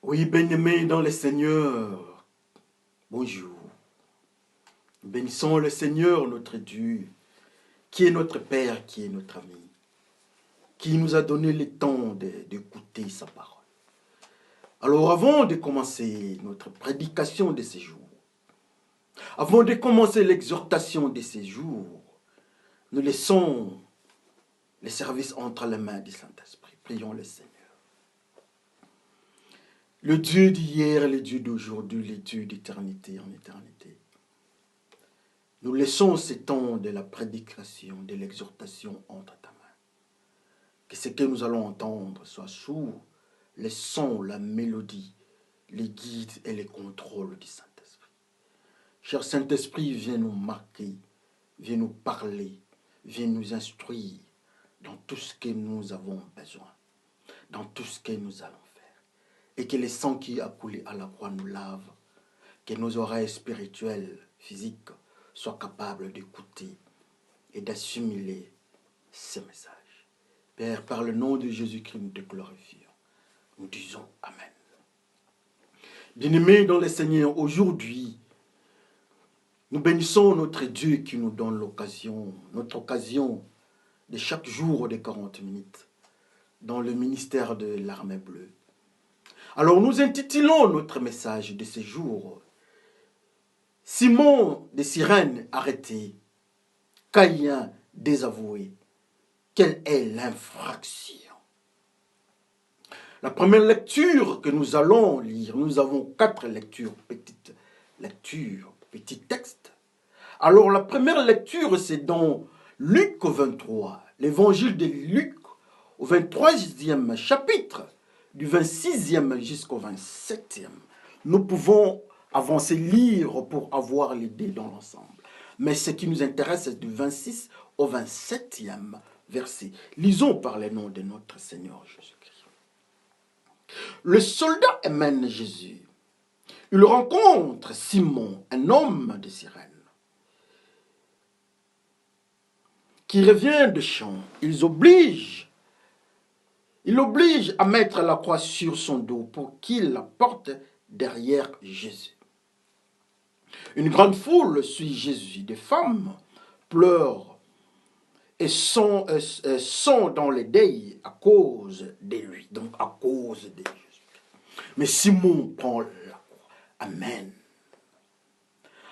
Oui, bien-aimés dans le Seigneur, bonjour. Bénissons le Seigneur, notre Dieu, qui est notre Père, qui est notre ami, qui nous a donné le temps d'écouter sa parole. Alors, avant de commencer notre prédication de ces jours, avant de commencer l'exhortation de ces jours, nous laissons les services entre les mains du Saint-Esprit. Prions le Seigneur. Le Dieu d'hier, le Dieu d'aujourd'hui, le Dieu d'éternité en éternité. Nous laissons ce temps de la prédication, de l'exhortation entre ta main. Que ce que nous allons entendre soit sous les sons, la mélodie, les guides et les contrôles du Saint-Esprit. Cher Saint-Esprit, viens nous marquer, viens nous parler, viens nous instruire dans tout ce que nous avons besoin, dans tout ce que nous allons faire. Et que le sang qui a coulé à la croix nous lave, que nos oreilles spirituelles, physiques, soient capables d'écouter et d'assimiler ces messages. Père, par le nom de Jésus-Christ, nous te glorifions. Nous disons Amen. Bien-aimés dans le Seigneur, aujourd'hui, nous bénissons notre Dieu qui nous donne l'occasion, notre occasion de chaque jour des 40 minutes dans le ministère de l'Armée bleue. Alors nous intitulons notre message de ce jour « Simon de Cyrène arrêté, Caïn désavoué, quelle est l'infraction ?» La première lecture que nous allons lire, nous avons 4 lectures, petits textes. Alors la première lecture, c'est dans Luc 23, l'évangile de Luc au 23e chapitre, du 26e jusqu'au 27e. Nous pouvons avancer, lire pour avoir l'idée dans l'ensemble. Mais ce qui nous intéresse, c'est du 26 au 27e verset. Lisons par le nom de notre Seigneur Jésus-Christ. Le soldat amène Jésus. Il rencontre Simon, un homme de Cyrène, qui revient de champ. Il l'oblige à mettre la croix sur son dos pour qu'il la porte derrière Jésus. Une grande foule suit Jésus. Des femmes pleurent et sont dans les deuils à cause de lui, donc à cause de Jésus. Mais Simon prend la croix. Amen.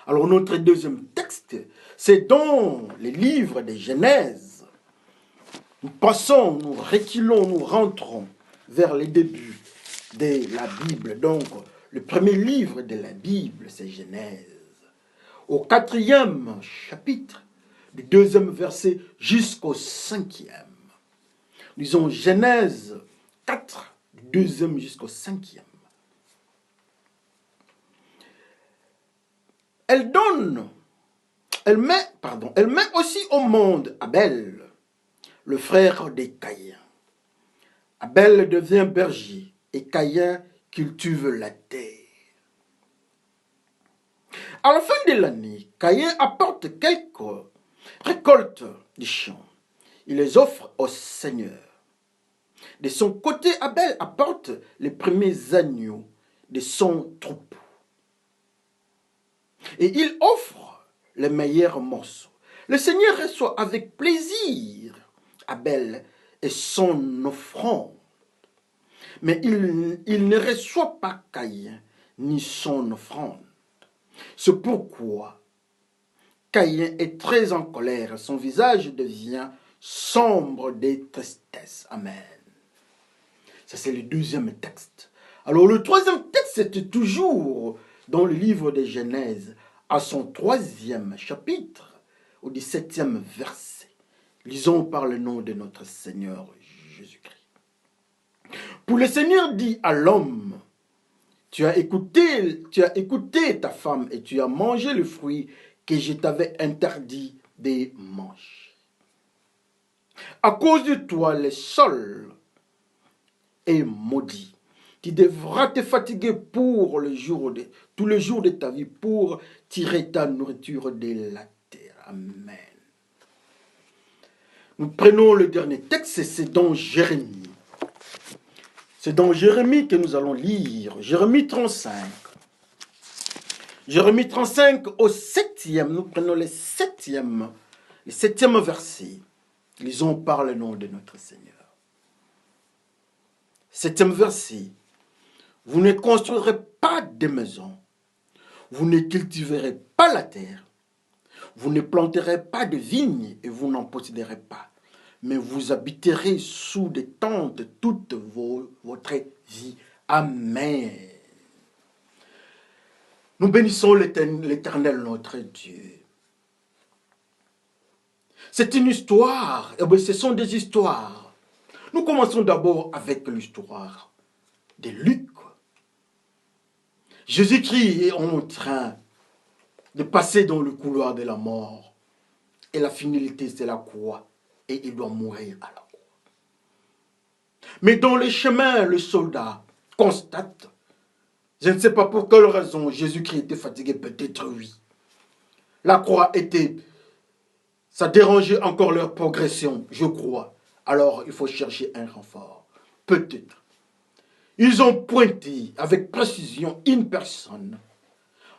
Alors notre deuxième texte, c'est dans les livres de Genèse. Nous passons, nous reculons, nous rentrons vers les débuts de la Bible. Donc, le premier livre de la Bible, c'est Genèse. Au 4e chapitre, du 2e verset jusqu'au 5e. Lisons Genèse 4, du 2e jusqu'au 5e. Elle met aussi au monde Abel, le frère de Caïn. Abel devient berger et Caïn cultive la terre. À la fin de l'année, Caïn apporte quelques récoltes du champ. Il les offre au Seigneur. De son côté, Abel apporte les premiers agneaux de son troupeau. Et il offre les meilleurs morceaux. Le Seigneur reçoit avec plaisir Abel et son offrande. Mais il ne reçoit pas Caïn ni son offrande. C'est pourquoi Caïn est très en colère. Son visage devient sombre de tristesse. Amen. Ça, c'est le deuxième texte. Alors, le troisième texte, c'était toujours dans le livre de Genèse, à son 3e chapitre, au 17e verset. Lisons par le nom de notre Seigneur Jésus-Christ. Pour le Seigneur dit à l'homme, tu as écouté ta femme et tu as mangé le fruit que je t'avais interdit de manger. À cause de toi, le sol est maudit. Tu devras te fatiguer tous les jours de ta vie pour tirer ta nourriture de la terre. Amen. Nous prenons le dernier texte, c'est dans Jérémie. C'est dans Jérémie que nous allons lire. Jérémie 35. Jérémie 35 au 7e. Nous prenons le 7e verset. Lisons par le nom de notre Seigneur. 7e verset. Vous ne construirez pas de maisons. Vous ne cultiverez pas la terre. Vous ne planterez pas de vignes et vous n'en posséderez pas. Mais vous habiterez sous des tentes toute votre vie. Amen. Nous bénissons l'Éternel notre Dieu. C'est une histoire, ce sont des histoires. Nous commençons d'abord avec l'histoire de Luc. Jésus-Christ est en train de passer dans le couloir de la mort. Et la finalité, c'est la croix. Et il doit mourir à la croix. Mais dans le chemin, le soldat constate, je ne sais pas pour quelle raison, Jésus-Christ était fatigué, peut-être oui. La croix était, ça dérangeait encore leur progression, je crois. Alors, il faut chercher un renfort. Peut-être. Ils ont pointé avec précision une personne.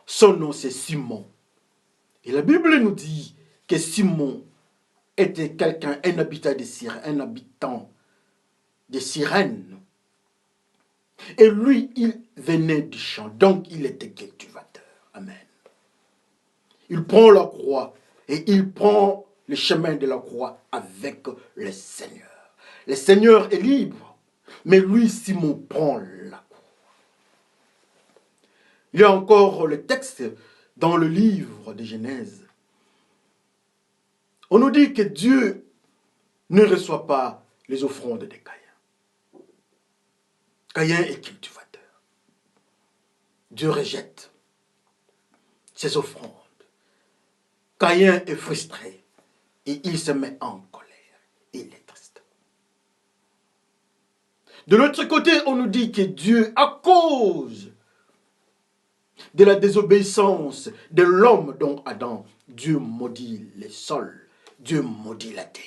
Son nom, c'est Simon. Et la Bible nous dit que Simon était quelqu'un, un habitant de Cyrène. Et lui, il venait du champ, donc il était cultivateur. Amen. Il prend la croix et il prend le chemin de la croix avec le Seigneur. Le Seigneur est libre, mais lui, Simon, prend la croix. Il y a encore le texte dans le livre de Genèse. On nous dit que Dieu ne reçoit pas les offrandes de Caïn. Caïn est cultivateur. Dieu rejette ses offrandes. Caïn est frustré et il se met en colère. Il est triste. De l'autre côté, on nous dit que Dieu, à cause de la désobéissance de l'homme dont Adam, Dieu maudit le sol, Dieu maudit la terre.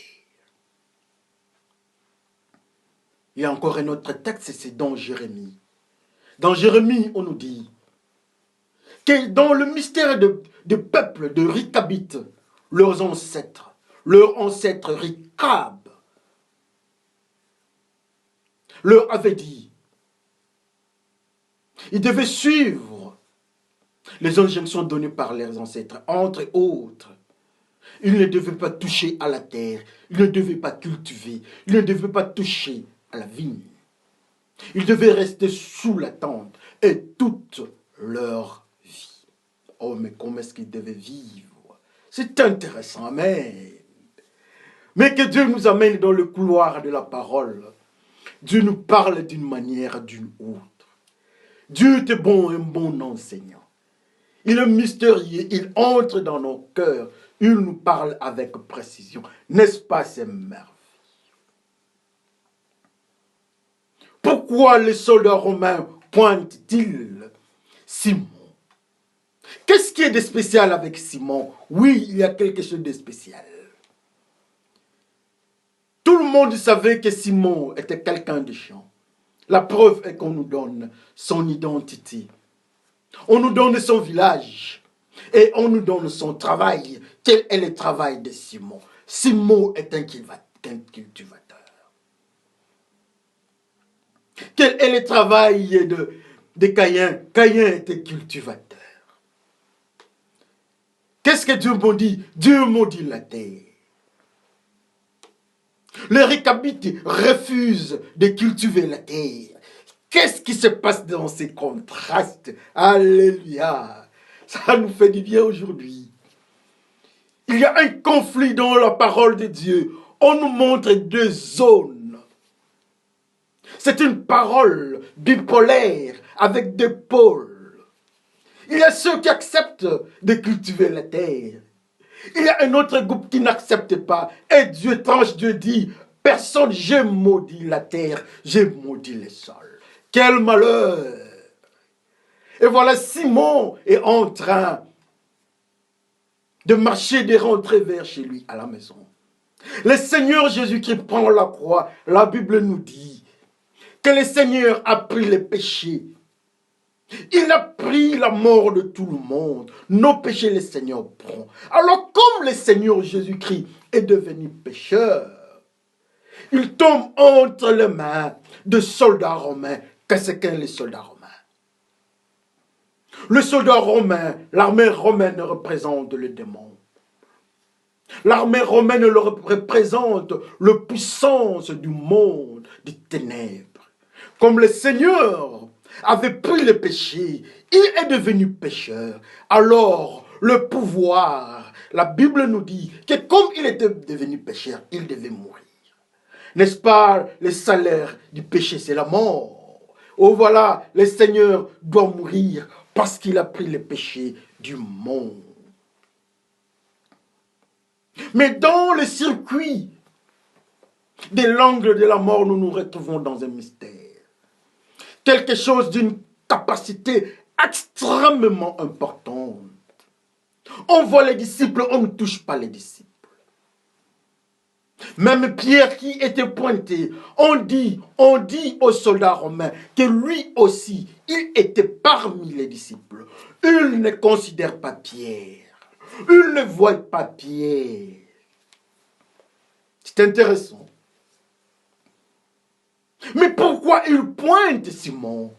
Il y a encore un autre texte, c'est dans Jérémie. Dans Jérémie, on nous dit que dans le mystère de peuple de Ricabite, leur ancêtre Ricab, leur avait dit, ils devaient suivre les injonctions données par leurs ancêtres, entre autres. Ils ne devaient pas toucher à la terre, ils ne devaient pas cultiver, ils ne devaient pas toucher à la vigne. Ils devaient rester sous la tente et toute leur vie. Oh, mais comment est-ce qu'ils devaient vivre? C'est intéressant, mais que Dieu nous amène dans le couloir de la parole. Dieu nous parle d'une manière, d'une autre. Dieu est bon, un bon enseignant. Il est mystérieux, il entre dans nos cœurs, il nous parle avec précision. N'est-ce pas, c'est merveilleux? Pourquoi les soldats romains pointent-ils Simon? Qu'est-ce qui est de spécial avec Simon? Oui, il y a quelque chose de spécial. Tout le monde savait que Simon était quelqu'un de chiant. La preuve est qu'on nous donne son identité. On nous donne son village. Et on nous donne son travail. Quel est le travail de Simon? Simon est un cultivateur. Quel est le travail de Caïn? Caïn était cultivateur. Qu'est-ce que Dieu maudit? Dieu maudit la terre. Les Récabites refusent de cultiver la terre. Qu'est-ce qui se passe dans ces contrastes? Alléluia. Ça nous fait du bien aujourd'hui. Il y a un conflit dans la parole de Dieu. On nous montre deux zones. C'est une parole bipolaire avec deux pôles. Il y a ceux qui acceptent de cultiver la terre. Il y a un autre groupe qui n'accepte pas. Et Dieu tranche, Dieu dit, personne, j'ai maudit la terre, j'ai maudit le sol. Quel malheur! Et voilà, Simon est en train de marcher, de rentrer vers chez lui à la maison. Le Seigneur Jésus-Christ prend la croix. La Bible nous dit que le Seigneur a pris les péchés. Il a pris la mort de tout le monde. Nos péchés, le Seigneur prend. Alors, comme le Seigneur Jésus-Christ est devenu pécheur, il tombe entre les mains de soldats romains. Qu'est-ce qu'est les soldats romains? Le soldat romain, l'armée romaine représente le démon. L'armée romaine représente la puissance du monde des ténèbres. Comme le Seigneur avait pris le péché, il est devenu pécheur. Alors, le pouvoir, la Bible nous dit que comme il était devenu pécheur, il devait mourir. N'est-ce pas, le salaire du péché, c'est la mort. Oh voilà, le Seigneur doit mourir parce qu'il a pris le péché du monde. Mais dans le circuit des langues de la mort, nous nous retrouvons dans un mystère. Quelque chose d'une capacité extrêmement importante. On voit les disciples, on ne touche pas les disciples. Même Pierre qui était pointé, on dit aux soldats romains que lui aussi, il était parmi les disciples. Il ne considère pas Pierre. Il ne voit pas Pierre. C'est intéressant. Mais pourquoi il pointe Simon?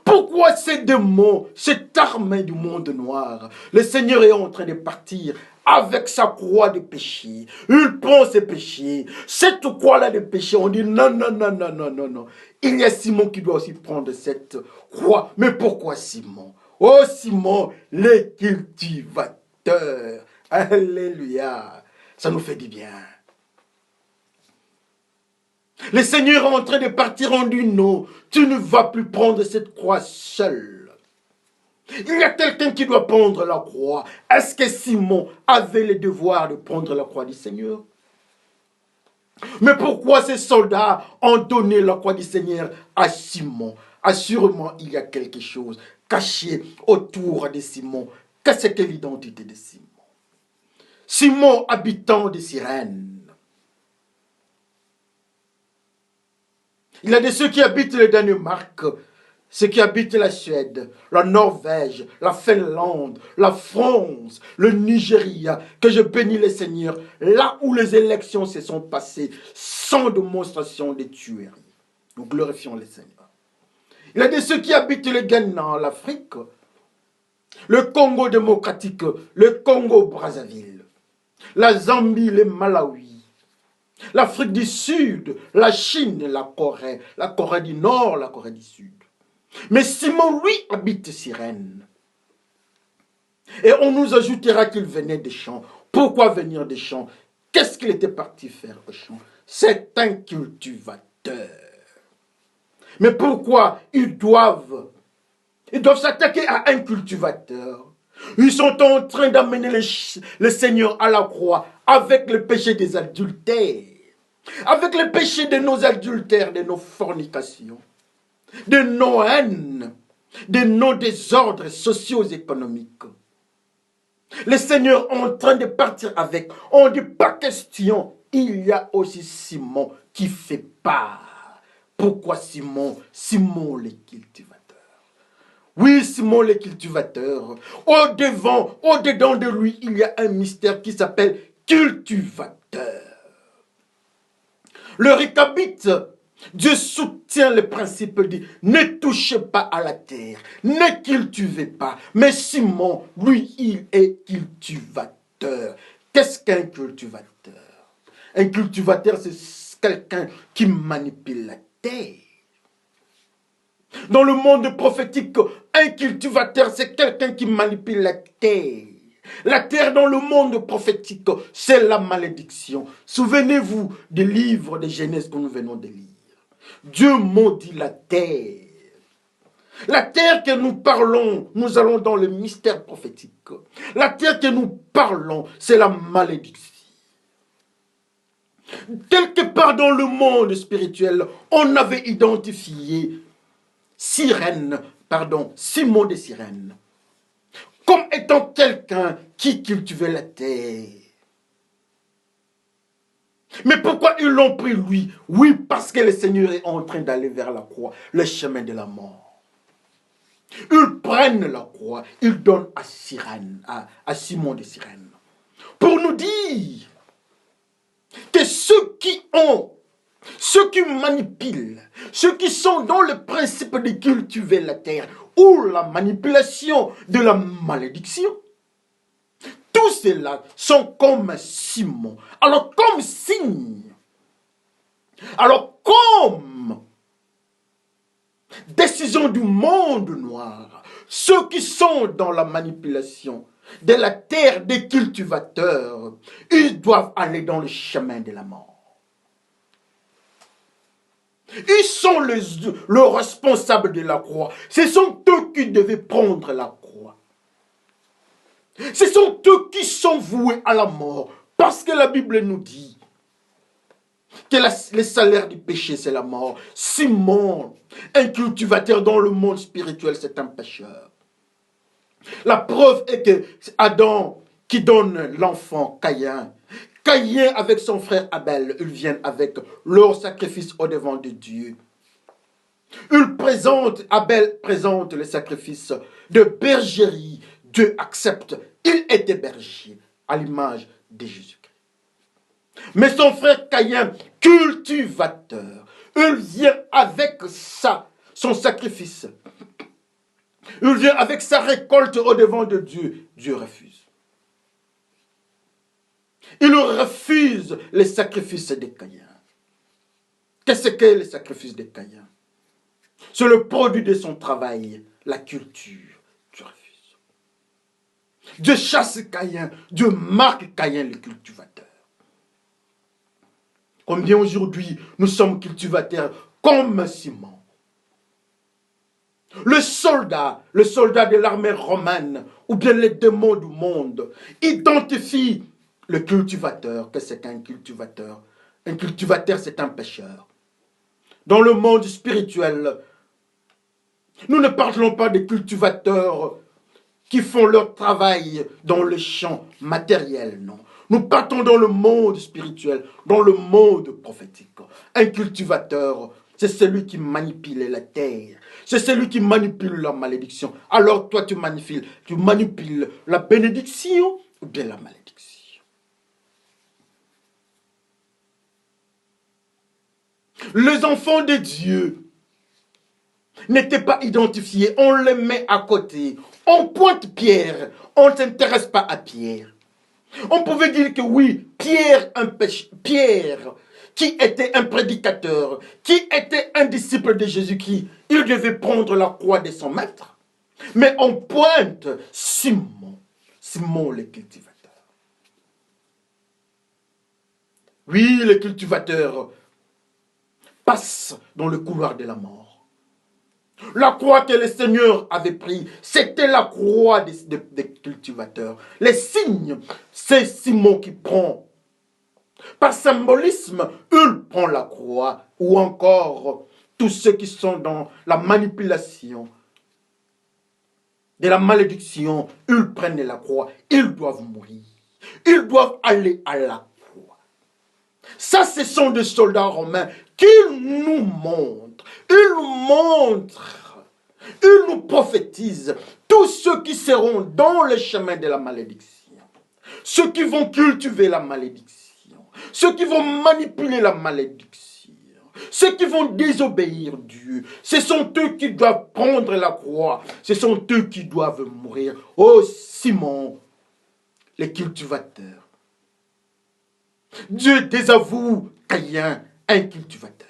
Pourquoi ces démons, cette armée du monde noir? Le Seigneur est en train de partir avec sa croix de péché. Il prend ses péchés. Cette croix-là de péché, on dit non, non, non, non, non, non, non. Il y a Simon qui doit aussi prendre cette croix. Mais pourquoi Simon? Oh Simon, le cultivateur. Alléluia. Ça nous fait du bien. Le Seigneur est en train de partir, on dit non, tu ne vas plus prendre cette croix seul. Il y a quelqu'un qui doit prendre la croix. Est-ce que Simon avait le devoir de prendre la croix du Seigneur? Mais pourquoi ces soldats ont donné la croix du Seigneur à Simon? Assurément, il y a quelque chose caché autour de Simon. Qu'est-ce que l'identité de Simon? Simon, habitant de Cyrène. Il y a de ceux qui habitent le Danemark, ceux qui habitent la Suède, la Norvège, la Finlande, la France, le Nigeria, que je bénis le Seigneur, là où les élections se sont passées sans démonstration de tuerie. Nous glorifions le Seigneur. Il y a de ceux qui habitent le Ghana, l'Afrique, le Congo démocratique, le Congo Brazzaville, la Zambie, le Malawi, l'Afrique du Sud, la Chine, la Corée du Nord, la Corée du Sud. Mais Simon, lui, habite Cyrène. Et on nous ajoutera qu'il venait des champs. Pourquoi venir des champs? Qu'est-ce qu'il était parti faire au champ? C'est un cultivateur. Mais pourquoi ils doivent s'attaquer à un cultivateur? Ils sont en train d'amener le Seigneur à la croix avec le péché des adultères. Avec le péché de nos adultères, de nos fornications, de nos haines, de nos désordres socio-économiques. Le Seigneur est en train de partir avec. On ne dit pas question. Il y a aussi Simon qui fait part. Pourquoi Simon? Simon le cultivateur. Oui, Simon le cultivateur. Au-devant, au-dedans de lui, il y a un mystère qui s'appelle cultivateur. Le récapite, Dieu soutient le principe, dit, ne touchez pas à la terre, ne cultivez pas. Mais Simon, lui, il est cultivateur. Qu'est-ce qu'un cultivateur? Un cultivateur, c'est quelqu'un qui manipule la terre. Dans le monde prophétique, un cultivateur, c'est quelqu'un qui manipule la terre. La terre dans le monde prophétique, c'est la malédiction. Souvenez-vous des livres de Genèse que nous venons de lire. Dieu maudit la terre. La terre que nous parlons, nous allons dans le mystère prophétique. La terre que nous parlons, c'est la malédiction. Quelque part dans le monde spirituel, on avait identifié Simon de Cyrène, comme étant quelqu'un qui cultivait la terre. Mais pourquoi ils l'ont pris lui? Oui, parce que le Seigneur est en train d'aller vers la croix, le chemin de la mort. Ils prennent la croix, ils donnent à Simon de Cyrène, pour nous dire que ceux qui manipulent, ceux qui sont dans le principe de cultiver la terre ou la manipulation de la malédiction, tous ceux-là sont comme Simon. Alors comme signe, alors comme décision du monde noir, ceux qui sont dans la manipulation de la terre des cultivateurs, ils doivent aller dans le chemin de la mort. Ils sont le responsable de la croix. Ce sont eux qui devaient prendre la croix. Ce sont eux qui sont voués à la mort. Parce que la Bible nous dit que le salaire du péché, c'est la mort. Simon, un cultivateur dans le monde spirituel, c'est un pécheur. La preuve est que Adam, qui donne l'enfant Caïn, Caïn avec son frère Abel, ils viennent avec leur sacrifice au devant de Dieu. Abel présente le sacrifice de bergerie. Dieu accepte. Il était berger à l'image de Jésus-Christ. Mais son frère Caïn, cultivateur, il vient avec son sacrifice. Il vient avec sa récolte au devant de Dieu. Dieu refuse. Il refuse les sacrifices de Caïn. Qu'est-ce que le sacrifice de Caïn? C'est le produit de son travail, la culture. Dieu refuse. Dieu chasse Caïn. Dieu marque Caïn le cultivateur. Combien aujourd'hui nous sommes cultivateurs comme Simon. Le soldat de l'armée romaine ou bien les démons du monde identifie le cultivateur, que c'est qu'un cultivateur. Un cultivateur, c'est un pécheur. Dans le monde spirituel, nous ne parlons pas des cultivateurs qui font leur travail dans le champ matériel, non. Nous partons dans le monde spirituel, dans le monde prophétique. Un cultivateur, c'est celui qui manipule la terre. C'est celui qui manipule la malédiction. Alors toi, tu manipules la bénédiction ou bien la malédiction. Les enfants de Dieu n'étaient pas identifiés. On les met à côté. On pointe Pierre. On ne s'intéresse pas à Pierre. On pouvait dire que oui, Pierre, qui était un prédicateur, qui était un disciple de Jésus-Christ, il devait prendre la croix de son maître. Mais on pointe Simon le cultivateur. Oui, le cultivateur passe dans le couloir de la mort. La croix que le Seigneur avait prise, c'était la croix des cultivateurs. Les signes, c'est Simon qui prend. Par symbolisme, il prend la croix. Ou encore, tous ceux qui sont dans la manipulation de la malédiction, ils prennent la croix. Ils doivent mourir. Ils doivent aller à la croix. Ça, ce sont des soldats romains qui nous montrent. Ils nous montrent. Ils nous prophétisent. Tous ceux qui seront dans le chemin de la malédiction. Ceux qui vont cultiver la malédiction. Ceux qui vont manipuler la malédiction. Ceux qui vont désobéir Dieu. Ce sont eux qui doivent prendre la croix. Ce sont eux qui doivent mourir. Oh Simon, les cultivateurs. Dieu désavoue Caïn, un cultivateur.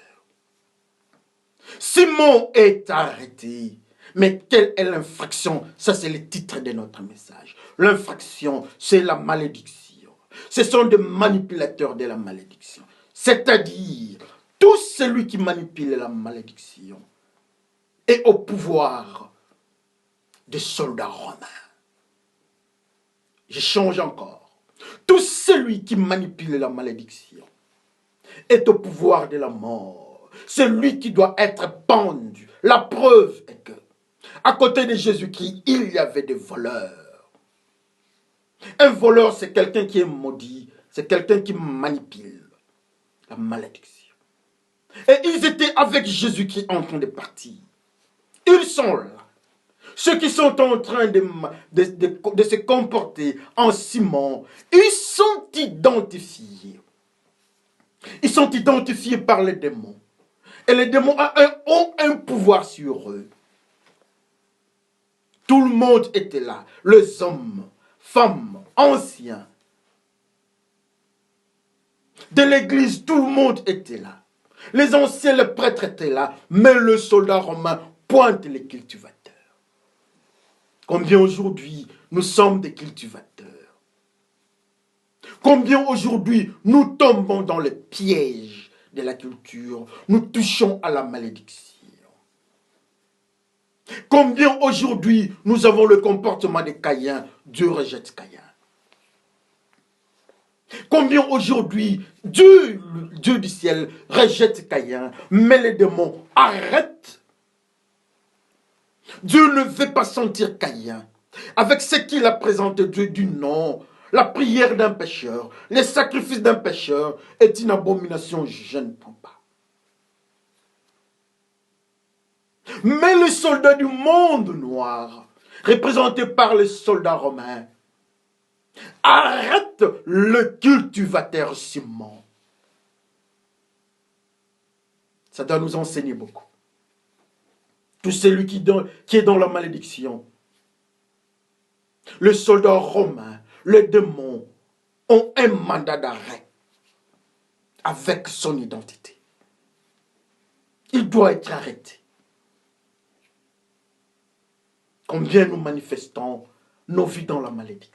Simon est arrêté. Mais quelle est l'infraction? Ça, c'est le titre de notre message. L'infraction, c'est la malédiction. Ce sont des manipulateurs de la malédiction. C'est-à-dire, tout celui qui manipule la malédiction est au pouvoir des soldats romains. Je change encore. Tout celui qui manipule la malédiction est au pouvoir de la mort. C'est lui qui doit être pendu. La preuve est que, à côté de Jésus-Christ, il y avait des voleurs. Un voleur, c'est quelqu'un qui est maudit. C'est quelqu'un qui manipule. la malédiction. Et ils étaient avec Jésus-Christ en train de partir. Ils sont là. Ceux qui sont en train de se comporter en Simon, ils sont identifiés. Ils sont identifiés par les démons. Et les démons ont un pouvoir sur eux. Tout le monde était là. Les hommes, femmes, anciens. De l'église, tout le monde était là. Les anciens, les prêtres étaient là. Mais le soldat romain pointe les cultivateurs. Combien aujourd'hui nous sommes des cultivateurs? Combien aujourd'hui nous tombons dans le piège de la culture? Nous touchons à la malédiction. Combien aujourd'hui nous avons le comportement de Caïn? Dieu rejette Caïn. Combien aujourd'hui Dieu du ciel rejette Caïn, mais les démons arrêtent. Dieu ne veut pas sentir Caïn. Avec ce qu'il a présenté Dieu du nom, la prière d'un pécheur, les sacrifices d'un pécheur est une abomination, je ne prends pas. Mais les soldats du monde noir, représentés par les soldats romains, arrêtent le cultivateur Simon. Ça doit nous enseigner beaucoup. Tout celui qui est dans la malédiction, le soldat romain, les démons ont un mandat d'arrêt avec son identité. Il doit être arrêté. Combien nous manifestons nos vies dans la malédiction?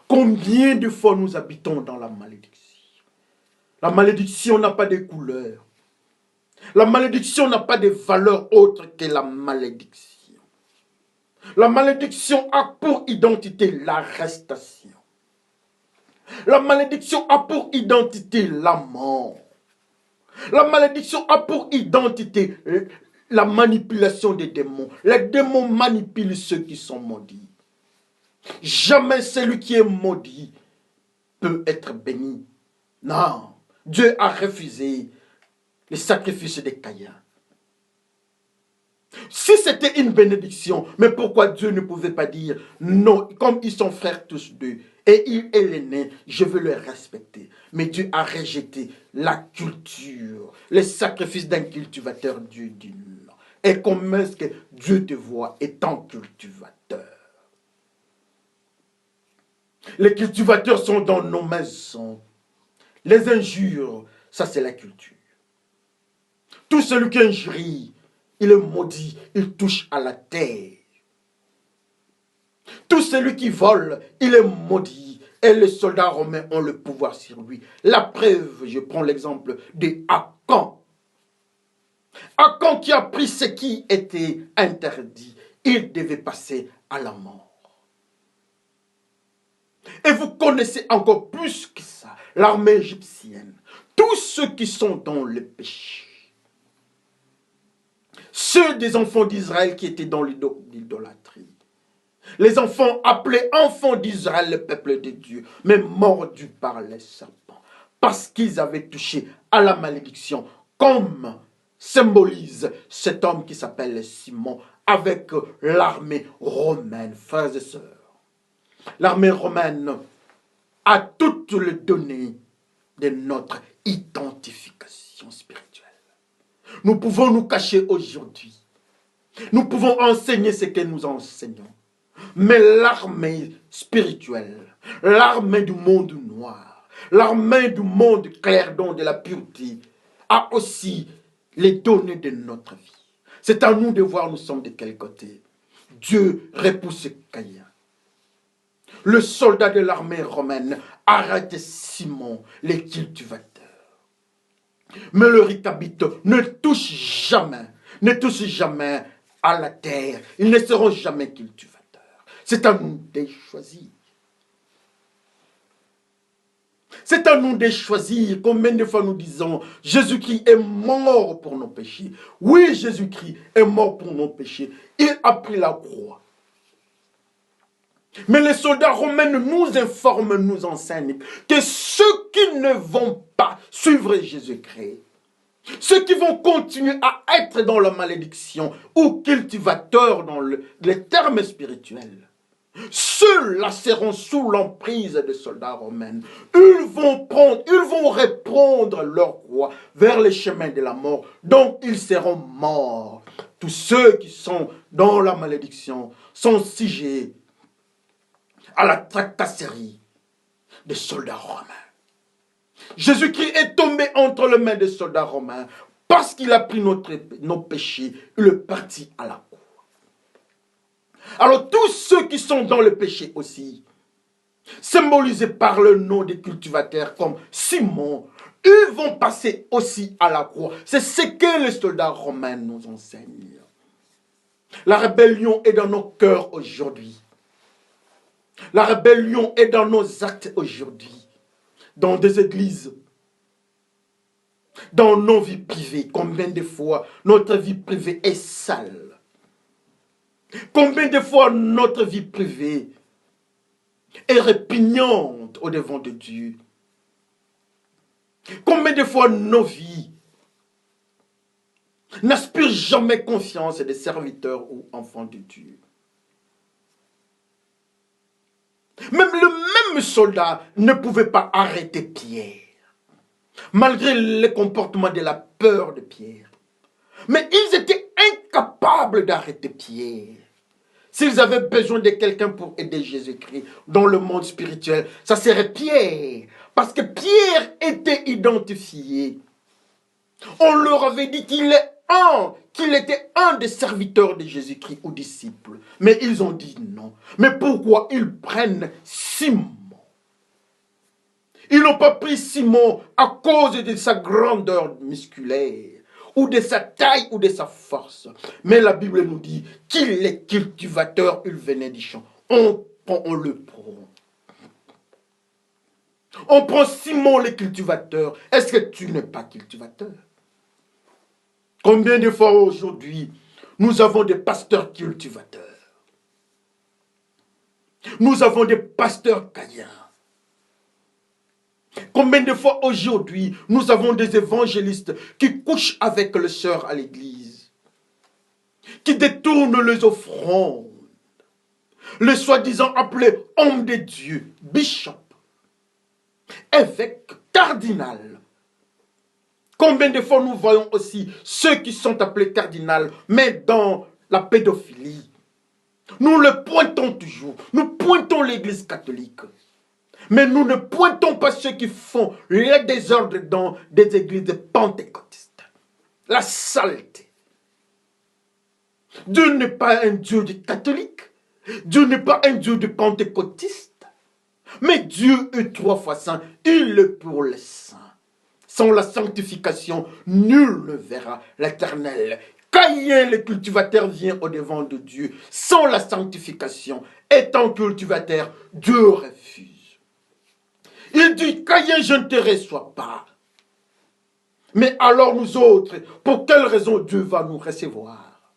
Combien de fois nous habitons dans la malédiction? La malédiction n'a pas de couleur. La malédiction n'a pas de valeur autre que la malédiction. La malédiction a pour identité l'arrestation. La malédiction a pour identité la mort. La malédiction a pour identité la manipulation des démons. Les démons manipulent ceux qui sont maudits. Jamais celui qui est maudit peut être béni. Non, Dieu a refusé les sacrifices de Caïn. Si c'était une bénédiction, mais pourquoi Dieu ne pouvait pas dire non, comme ils sont frères tous deux, et il est l'aîné, je veux le respecter. Mais Dieu a rejeté la culture, les sacrifices d'un cultivateur. Dieu dit non. Et comment est-ce que Dieu te voit étant cultivateur? Les cultivateurs sont dans nos maisons. Les injures, ça c'est la culture. Tout celui qui injurie, il est maudit, il touche à la terre. Tout celui qui vole, il est maudit. Et les soldats romains ont le pouvoir sur lui. La preuve, je prends l'exemple de Akan. Akan qui a pris ce qui était interdit. Il devait passer à la mort. Et vous connaissez encore plus que ça l'armée égyptienne. Tous ceux qui sont dans le péché. Ceux des enfants d'Israël qui étaient dans l'idolâtrie. Les enfants appelés enfants d'Israël, le peuple de Dieu, mais mordus par les serpents. Parce qu'ils avaient touché à la malédiction, comme symbolise cet homme qui s'appelle Simon, avec l'armée romaine, frères et sœurs. L'armée romaine a toutes les données de notre identification spirituelle. Nous pouvons nous cacher aujourd'hui. Nous pouvons enseigner ce que nous enseignons. Mais l'armée spirituelle, l'armée du monde noir, l'armée du monde clair, donc de la pureté, a aussi les données de notre vie. C'est à nous de voir nous sommes de quel côté. Dieu repousse Caïn. Le soldat de l'armée romaine arrête Simon, les cultivateurs. Mais le Ricabite ne touche jamais à la terre. Ils ne seront jamais cultivateurs. C'est à nous de choisir. C'est à nous de choisir. Combien de fois nous disons, Jésus-Christ est mort pour nos péchés. Oui, Jésus-Christ est mort pour nos péchés. Il a pris la croix. Mais les soldats romains nous informent, nous enseignent que ceux qui ne vont pas suivre Jésus-Christ. Ceux qui vont continuer à être dans la malédiction ou cultivateurs dans les termes spirituels, ceux-là seront sous l'emprise des soldats romains. Ils vont répondre leur croix vers les chemins de la mort. Donc ils seront morts. Tous ceux qui sont dans la malédiction sont sujets à la tracasserie des soldats romains. Jésus-Christ est tombé entre les mains des soldats romains parce qu'il a pris nos péchés. Il est parti à la croix. Alors tous ceux qui sont dans le péché aussi, symbolisés par le nom des cultivateurs comme Simon, ils vont passer aussi à la croix. C'est ce que les soldats romains nous enseignent. La rébellion est dans nos cœurs aujourd'hui. La rébellion est dans nos actes aujourd'hui. Dans des églises, dans nos vies privées. Combien de fois notre vie privée est sale? Combien de fois notre vie privée est répugnante au devant de Dieu? Combien de fois nos vies n'aspirent jamais confiance des serviteurs ou enfants de Dieu? Même le même soldat ne pouvait pas arrêter Pierre, malgré le comportement de la peur de Pierre. Mais ils étaient incapables d'arrêter Pierre. S'ils avaient besoin de quelqu'un pour aider Jésus-Christ dans le monde spirituel, ça serait Pierre. Parce que Pierre était identifié. On leur avait dit qu'il était un des serviteurs de Jésus-Christ ou disciples. Mais ils ont dit non. Mais pourquoi ils prennent Simon? Ils n'ont pas pris Simon à cause de sa grandeur musculaire, ou de sa taille, ou de sa force. Mais la Bible nous dit qu'il est cultivateur, il venait du champ. On le prend. On prend Simon le cultivateur. Est-ce que tu n'es pas cultivateur? Combien de fois aujourd'hui, nous avons des pasteurs cultivateurs? Nous avons des pasteurs caïens. Combien de fois aujourd'hui, nous avons des évangélistes qui couchent avec les sœurs à l'église, qui détournent les offrandes, les soi-disant appelés hommes de Dieu, bishop, évêque, cardinal. Combien de fois nous voyons aussi ceux qui sont appelés cardinals, mais dans la pédophilie. Nous le pointons toujours. Nous pointons l'église catholique. Mais nous ne pointons pas ceux qui font les désordres dans des églises pentecôtistes. La saleté. Dieu n'est pas un Dieu de catholique. Dieu n'est pas un Dieu de pentecôtiste. Mais Dieu est 3 fois saint. Il est pour les saints. Sans la sanctification, nul ne verra l'Éternel. Caïn, le cultivateur, vient au devant de Dieu. Sans la sanctification, étant cultivateur, Dieu refuse. Il dit, Caïn, je ne te reçois pas. Mais alors nous autres, pour quelle raison Dieu va nous recevoir?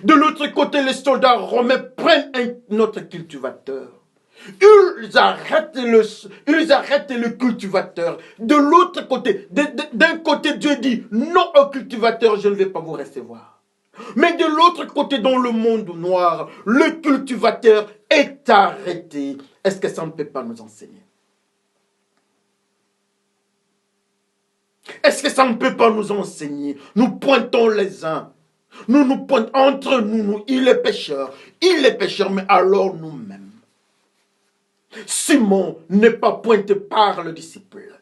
De l'autre côté, les soldats romains prennent un autre cultivateur. Ils arrêtent le cultivateur. De l'autre côté, d'un côté, Dieu dit, non au cultivateur, je ne vais pas vous recevoir. Mais de l'autre côté, dans le monde noir, le cultivateur est arrêté. Est-ce que ça ne peut pas nous enseigner? Est-ce que ça ne peut pas nous enseigner? Nous pointons les uns. Nous pointons entre nous. Il est pécheur, mais alors nous-mêmes. Simon n'est pas pointé par le disciple.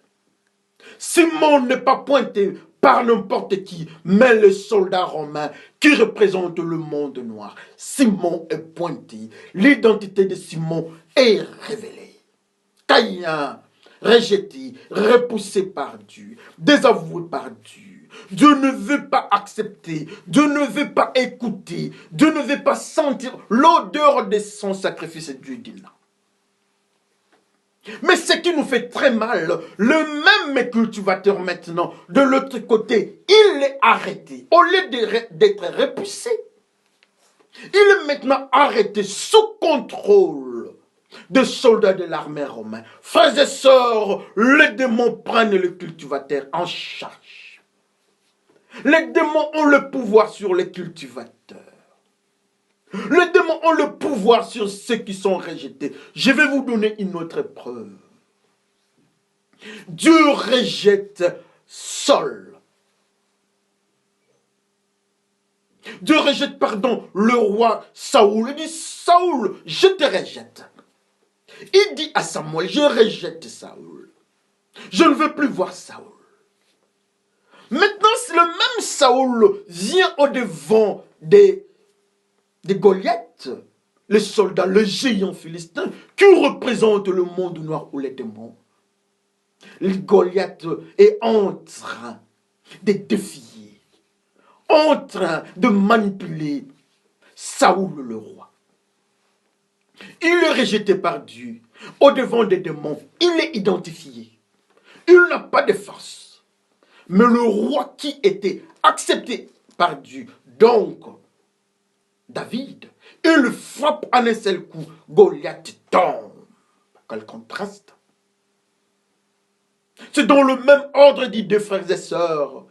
Simon n'est pas pointé par n'importe qui, mais le soldat romain qui représente le monde noir. Simon est pointé. L'identité de Simon est révélée. Caïn, rejeté, repoussé par Dieu, désavoué par Dieu. Dieu ne veut pas accepter, Dieu ne veut pas écouter, Dieu ne veut pas sentir l'odeur de son sacrifice. Dieu dit non. Mais ce qui nous fait très mal, le même cultivateur maintenant, de l'autre côté, il est arrêté. Au lieu d'être repoussé, il est maintenant arrêté sous contrôle. de soldats de l'armée romaine. Frères et sœurs, les démons prennent le cultivateur en charge. Les démons ont le pouvoir sur les cultivateurs. Les démons ont le pouvoir sur ceux qui sont rejetés. Je vais vous donner une autre preuve. Dieu rejette Saul. Dieu rejette, le roi Saoul. Il dit, Saoul, je te rejette. Il dit à Samuel, je rejette Saoul. Je ne veux plus voir Saoul. Maintenant, si le même Saoul vient au-devant des Goliath, le soldat, le géant philistin, qui représente le monde noir ou les démons. Le Goliath est en train de défier, en train de manipuler Saoul le roi. Il est rejeté par Dieu. Au-devant des démons, il est identifié. Il n'a pas de force. Mais le roi qui était accepté par Dieu, donc David, il frappe en un seul coup. Goliath tombe. Quel contraste. C'est dans le même ordre d'idées, frères et sœurs.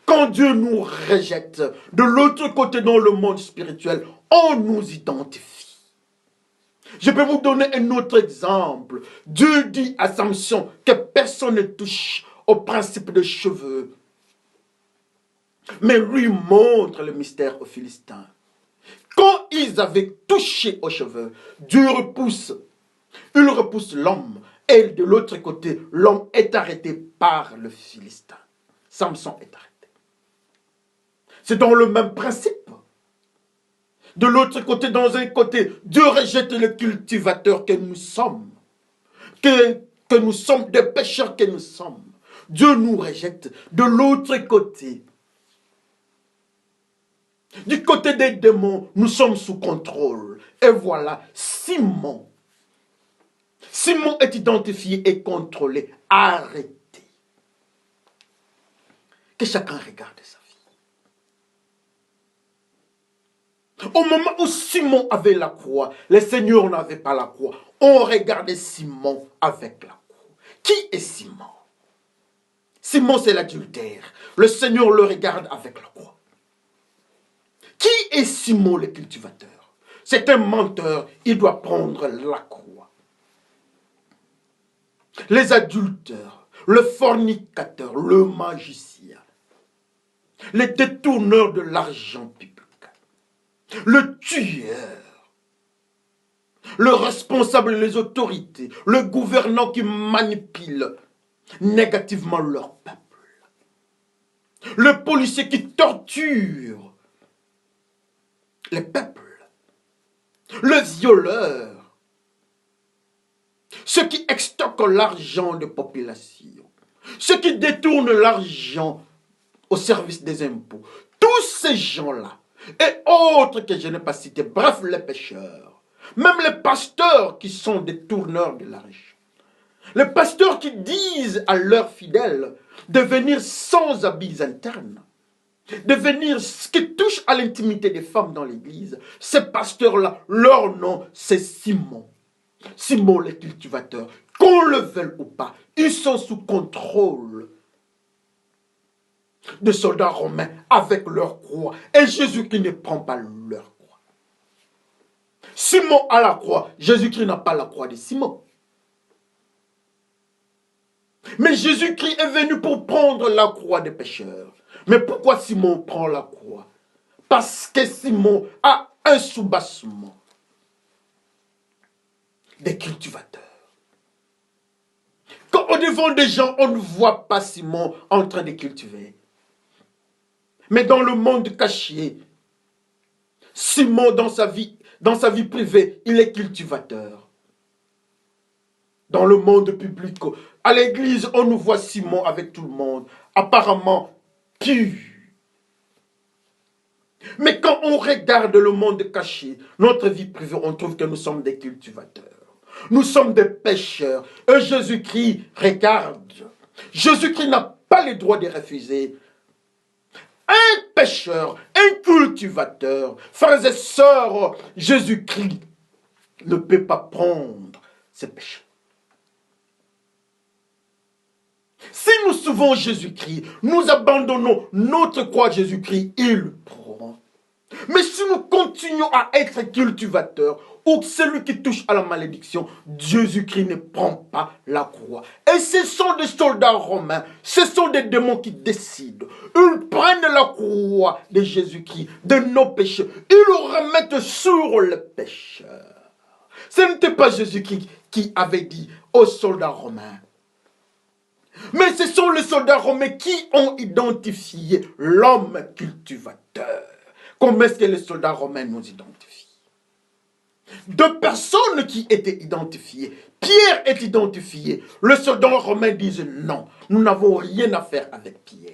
Quand Dieu nous rejette, de l'autre côté dans le monde spirituel, on nous identifie. Je peux vous donner un autre exemple. Dieu dit à Samson que personne ne touche au principe de cheveux. Mais lui montre le mystère aux Philistins. Quand ils avaient touché aux cheveux, Dieu repousse. Il repousse l'homme. Et de l'autre côté, l'homme est arrêté par le Philistin. Samson est arrêté. C'est dans le même principe. De l'autre côté, dans un côté, Dieu rejette le cultivateur que nous sommes. Que nous sommes des pécheurs que nous sommes. Dieu nous rejette. De l'autre côté, du côté des démons, nous sommes sous contrôle. Et voilà, Simon. Simon est identifié et contrôlé, arrêté. Que chacun regarde sa vie. Au moment où Simon avait la croix, le Seigneur n'avait pas la croix. On regardait Simon avec la croix. Qui est Simon? Simon, c'est l'adultère. Le Seigneur le regarde avec la croix. Qui est Simon le cultivateur? C'est un menteur, il doit prendre la croix. Les adultères, le fornicateur, le magicien, les détourneurs de l'argent public, le tueur, le responsable des autorités, le gouvernant qui manipule négativement leur peuple, le policier qui torture les peuples, le violeur, ceux qui extorquent l'argent de population, ceux qui détournent l'argent au service des impôts, tous ces gens-là, et autres que je n'ai pas cités, bref, les pécheurs, même les pasteurs qui sont des tourneurs de l'argent, les pasteurs qui disent à leurs fidèles de venir sans habits internes, de venir, ce qui touche à l'intimité des femmes dans l'église, ces pasteurs-là, leur nom, c'est Simon. Simon le cultivateur. Qu'on le veuille ou pas, ils sont sous contrôle de soldats romains avec leur croix. Et Jésus-Christ ne prend pas leur croix. Simon a la croix, Jésus-Christ n'a pas la croix de Simon. Mais Jésus-Christ est venu pour prendre la croix des pécheurs. Mais pourquoi Simon prend la croix? Parce que Simon a un soubassement des cultivateurs. Quand au devant des gens, on ne voit pas Simon en train de cultiver. Mais dans le monde caché, Simon, dans sa vie privée, il est cultivateur. Dans le monde public, à l'église, on nous voit Simon avec tout le monde, apparemment pur. Mais quand on regarde le monde caché, notre vie privée, on trouve que nous sommes des cultivateurs. Nous sommes des pécheurs. Et Jésus-Christ regarde. Jésus-Christ n'a pas le droit de refuser. Un pécheur, un cultivateur, frères et sœurs, Jésus-Christ ne peut pas prendre ses péchés. Si nous suivons Jésus-Christ, nous abandonnons notre croix à Jésus-Christ, il prend. Mais si nous continuons à être cultivateurs, ou celui qui touche à la malédiction, Jésus-Christ ne prend pas la croix. Et ce sont des soldats romains, ce sont des démons qui décident. Ils prennent la croix de Jésus-Christ, de nos péchés. Ils le remettent sur le pécheur. Ce n'était pas Jésus-Christ qui avait dit aux soldats romains. Mais ce sont les soldats romains qui ont identifié l'homme cultivateur. Comment est-ce que les soldats romains nous identifient? Deux personnes qui étaient identifiées. Pierre est identifié. Les soldats romains disent non, nous n'avons rien à faire avec Pierre.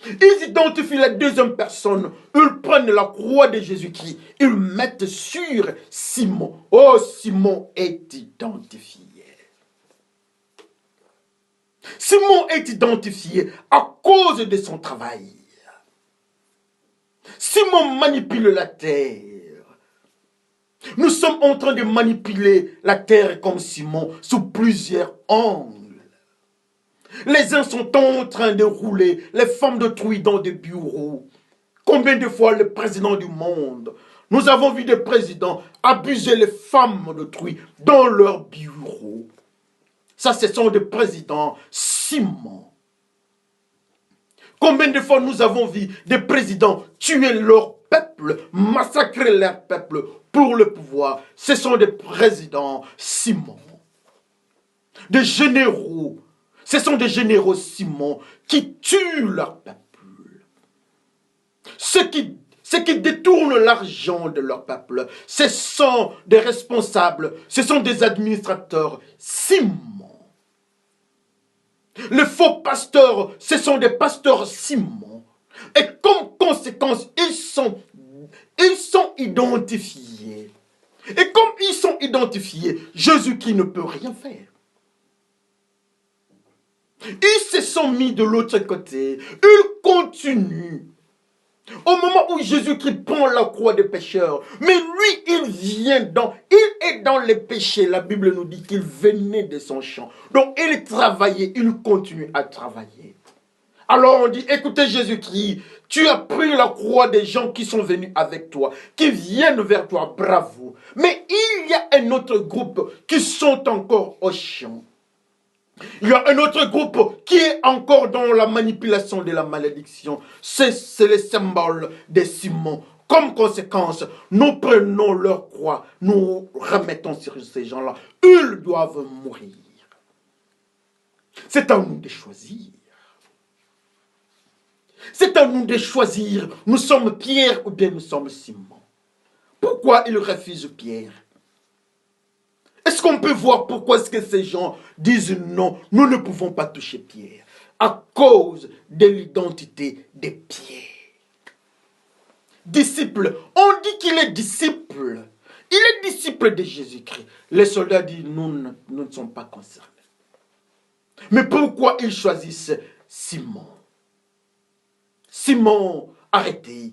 Ils identifient la deuxième personne. Ils prennent la croix de Jésus-Christ. Ils mettent sur Simon. Oh, Simon est identifié. Simon est identifié à cause de son travail. Simon manipule la terre. Nous sommes en train de manipuler la terre comme Simon sous plusieurs angles. Les uns sont en train de rouler les femmes d'autrui dans des bureaux. Combien de fois le président du monde, nous avons vu des présidents abuser les femmes d'autrui dans leurs bureaux. Ça, ce sont des présidents Simon. Combien de fois nous avons vu des présidents tuer leur peuple, massacrer leur peuple pour le pouvoir? Ce sont des présidents Simon. Des généraux. Ce sont des généraux Simon qui tuent leur peuple. Ceux qui détournent l'argent de leur peuple, ce sont des responsables, ce sont des administrateurs Simon. Les faux pasteurs, ce sont des pasteurs Simon. Et comme conséquence, ils sont identifiés. Et comme ils sont identifiés, Jésus-Christ ne peut rien faire. Ils se sont mis de l'autre côté. Ils continuent. Au moment où Jésus-Christ prend la croix des pécheurs, mais lui, il est dans les péchés. La Bible nous dit qu'il venait de son champ. Donc, il travaillait, il continue à travailler. Alors on dit, écoutez Jésus-Christ, tu as pris la croix des gens qui sont venus avec toi, qui viennent vers toi, bravo. Mais il y a un autre groupe qui sont encore au champ. Il y a un autre groupe qui est encore dans la manipulation de la malédiction. C'est le symbole de Simon. Comme conséquence, nous prenons leur croix, nous remettons sur ces gens-là. Ils doivent mourir. C'est à nous de choisir. C'est à nous de choisir. Nous sommes Pierre ou bien nous sommes Simon. Pourquoi ils refusent Pierre? Est-ce qu'on peut voir pourquoi est-ce que ces gens disent non, nous ne pouvons pas toucher Pierre? À cause de l'identité de Pierre. Disciple, on dit qu'il est disciple. Il est disciple de Jésus-Christ. Les soldats disent, nous ne sommes pas concernés. Mais pourquoi ils choisissent Simon? Simon arrêté.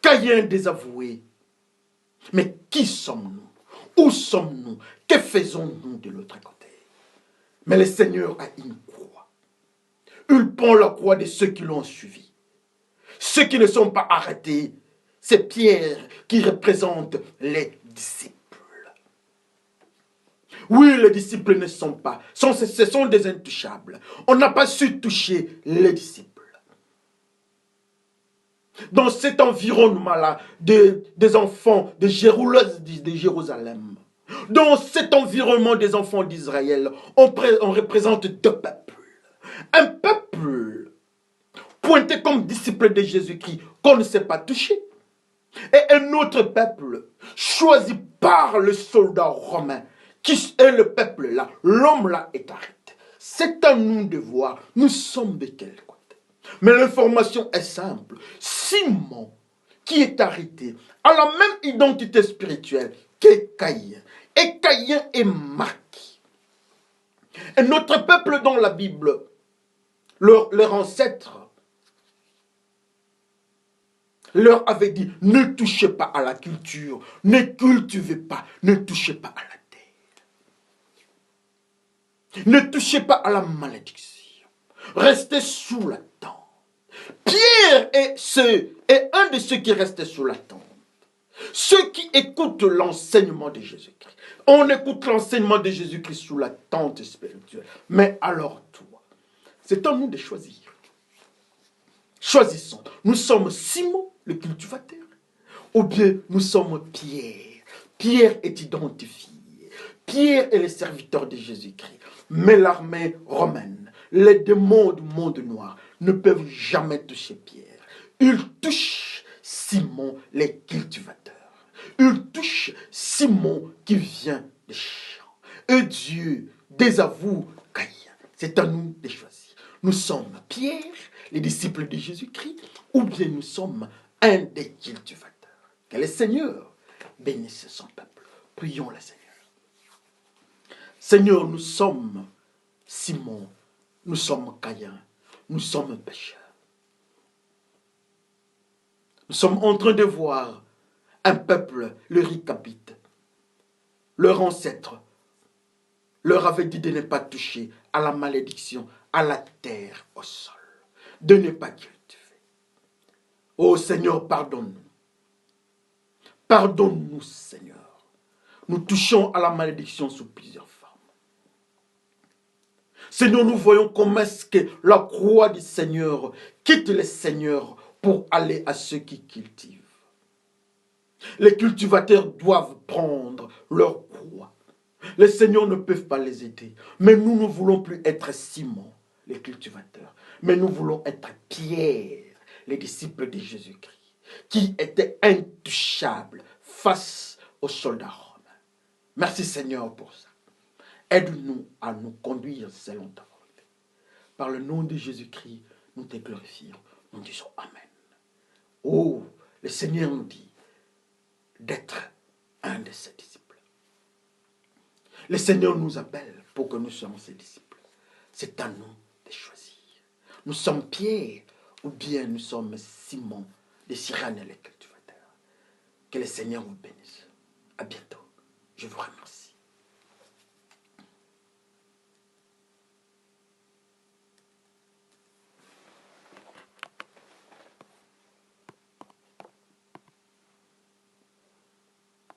Caïn désavoué. Mais qui sommes-nous? Où sommes-nous? Que faisons-nous de l'autre côté? Mais le Seigneur a une croix. Il prend la croix de ceux qui l'ont suivi. Ceux qui ne sont pas arrêtés, c'est Pierre qui représente les disciples. Oui, les disciples ne sont pas, ce sont des intouchables. On n'a pas su toucher les disciples. Dans cet environnement-là, des enfants de Jérusalem, dans cet environnement des enfants d'Israël, on représente deux peuples. Un peuple pointé comme disciple de Jésus-Christ qu'on ne sait pas toucher. Et un autre peuple choisi par le soldat romain qui est le peuple là. L'homme là est arrêté. C'est à nous de voir, nous sommes de quel côté. Mais l'information est simple. Simon, qui est arrêté, a la même identité spirituelle que Caïn. Et Caïn est marqué. Et notre peuple dans la Bible, leurs ancêtres, leur avait dit, ne touchez pas à la culture, ne cultivez pas, ne touchez pas à la terre. Ne touchez pas à la malédiction. Restez sous la tente. Pierre est un de ceux qui restaient sous la tente. Ceux qui écoutent l'enseignement de Jésus-Christ. On écoute l'enseignement de Jésus-Christ sous la tente spirituelle. Mais alors toi, c'est à nous de choisir. Choisissons. Nous sommes Simon, le cultivateur, ou bien nous sommes Pierre. Pierre est identifié. Pierre est le serviteur de Jésus-Christ. Mais l'armée romaine, les démons du monde noir ne peuvent jamais toucher Pierre. Ils touchent Simon, les cultivateurs. Ils touchent Simon qui vient des champs. Et Dieu désavoue Caïn. C'est à nous de choisir. Nous sommes Pierre, les disciples de Jésus-Christ, ou bien nous sommes un des cultivateurs. Que le Seigneur bénisse son peuple. Prions le Seigneur. Seigneur, nous sommes Simon, nous sommes Caïn, nous sommes pécheurs. Nous sommes en train de voir un peuple, le Ricapite. Leur ancêtre leur avait dit de ne pas toucher à la malédiction, à la terre, au sol, de ne pas cultiver. Oh Seigneur, pardonne-nous. Pardonne-nous, Seigneur. Nous touchons à la malédiction sous plusieurs formes. Seigneur, nous voyons comment est-ce que la croix du Seigneur quitte le Seigneur pour aller à ceux qui cultivent. Les cultivateurs doivent prendre leur croix. Les seigneurs ne peuvent pas les aider. Mais nous ne voulons plus être Simon, les cultivateurs. Mais nous voulons être Pierre, les disciples de Jésus-Christ, qui étaient intouchables face aux soldats romains. Merci Seigneur pour ça. Aide-nous à nous conduire selon ta volonté. Par le nom de Jésus-Christ, nous te glorifions. Nous disons Amen. Oh, le Seigneur nous dit d'être un de ses disciples. Le Seigneur nous appelle pour que nous soyons ses disciples. C'est à nous de choisir. Nous sommes Pierre ou bien nous sommes Simon de Cyrène et les cultivateurs. Que le Seigneur vous bénisse. À bientôt. Je vous remercie.